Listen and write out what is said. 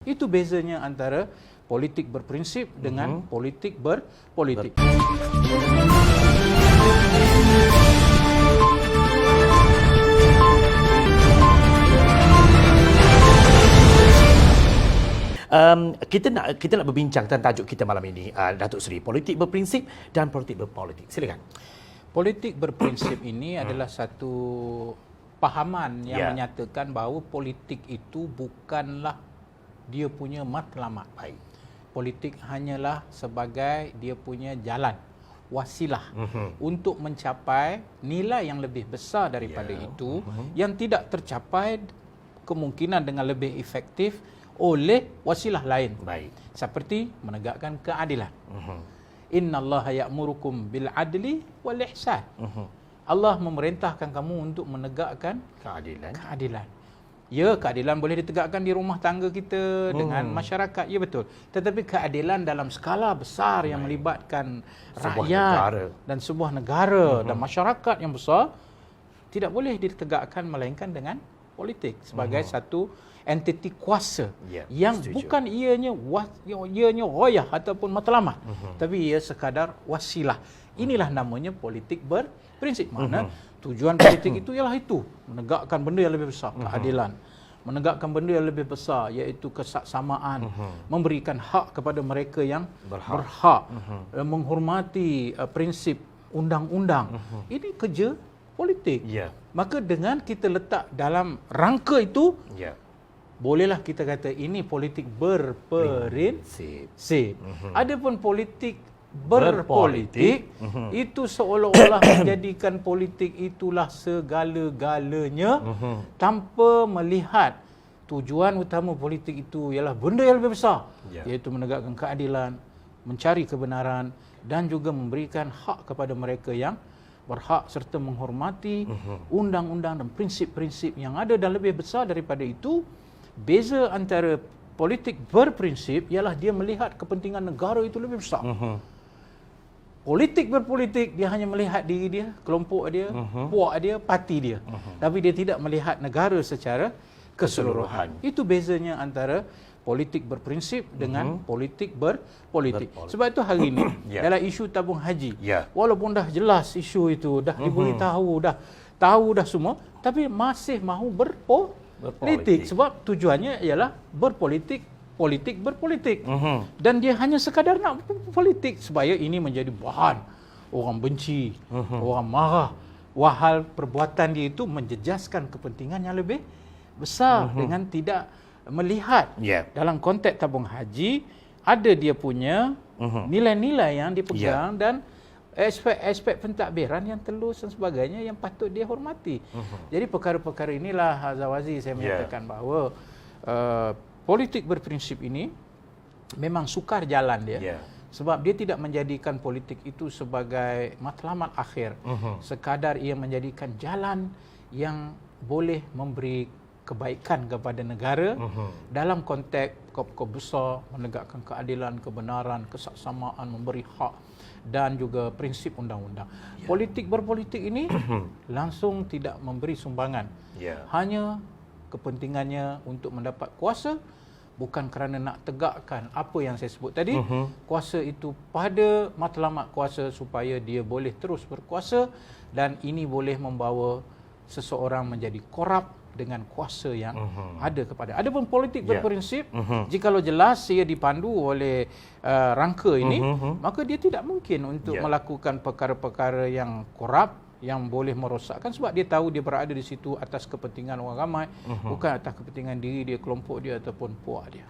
Itu bezanya antara politik berprinsip dengan politik berpolitik. Kita nak berbincang tentang tajuk kita malam ini, Datuk Seri, politik berprinsip dan politik berpolitik. Silakan. Politik berprinsip ini adalah satu pahaman yang menyatakan bahawa politik itu bukanlah dia punya matlamat. Baik. Politik hanyalah sebagai dia punya jalan, wasilah untuk mencapai nilai yang lebih besar daripada itu yang tidak tercapai kemungkinan dengan lebih efektif oleh wasilah lain. Baik. Seperti menegakkan keadilan. Innallaha ya'murukum bil adli wal ihsan. Allah memerintahkan kamu untuk menegakkan keadilan. Ya, keadilan boleh ditegakkan di rumah tangga kita dengan masyarakat. Ya, betul. Tetapi keadilan dalam skala besar yang melibatkan rakyat dan sebuah negara dan masyarakat yang besar tidak boleh ditegakkan melainkan dengan politik sebagai satu entiti kuasa yang bukan ianya royah ataupun matlamat, tapi ia sekadar wasilah. Inilah namanya politik berprinsip. Mana tujuan politik itu ialah itu, menegakkan benda yang lebih besar, keadilan, menegakkan benda yang lebih besar iaitu kesaksamaan, memberikan hak kepada mereka yang berhak, menghormati prinsip undang-undang. Ini kerja politik. Maka dengan kita letak dalam rangka itu, bolehlah kita kata ini politik berprinsip. Adapun politik berpolitik itu seolah-olah menjadikan politik itulah segala-galanya tanpa melihat tujuan utama politik itu ialah benda yang lebih besar, iaitu menegakkan keadilan, mencari kebenaran dan juga memberikan hak kepada mereka yang berhak serta menghormati undang-undang dan prinsip-prinsip yang ada dan lebih besar daripada itu. Beza antara politik berprinsip ialah dia melihat kepentingan negara itu lebih besar. Politik berpolitik dia hanya melihat diri dia, kelompok dia, puak dia, parti dia. Tapi dia tidak melihat negara secara keseluruhan. Itu bezanya antara politik berprinsip dengan politik berpolitik. Sebab itu hari ini dalam isu tabung haji, walaupun dah jelas isu itu, dah diberitahu, dah tahu dah semua, tapi masih mahu berpolitik. Sebab tujuannya ialah berpolitik, berpolitik. Dan dia hanya sekadar nak politik supaya ini menjadi bahan orang benci, orang marah. Wahal perbuatan dia itu menjejaskan kepentingan yang lebih besar dengan tidak melihat dalam konteks tabung haji ada dia punya nilai-nilai yang dipegang dan aspek pentadbiran yang telus dan sebagainya yang patut dia hormati. Jadi perkara-perkara inilah Zawazi saya menyatakan bahawa politik berprinsip ini memang sukar jalan dia. Sebab dia tidak menjadikan politik itu sebagai matlamat akhir. Sekadar ia menjadikan jalan yang boleh memberi kebaikan kepada negara dalam konteks pokok besar, menegakkan keadilan, kebenaran, kesaksamaan, memberi hak dan juga prinsip undang-undang. Politik berpolitik ini langsung tidak memberi sumbangan. Hanya kepentingannya untuk mendapat kuasa, bukan kerana nak tegakkan apa yang saya sebut tadi. Kuasa itu pada matlamat kuasa supaya dia boleh terus berkuasa dan ini boleh membawa seseorang menjadi korup dengan kuasa yang ada kepada. Adapun politik berprinsip, jikalau jelas ia dipandu oleh rangka ini, maka dia tidak mungkin untuk melakukan perkara-perkara yang korup, yang boleh merosakkan, sebab dia tahu dia berada di situ atas kepentingan orang ramai, bukan atas kepentingan diri dia, kelompok dia ataupun puak dia.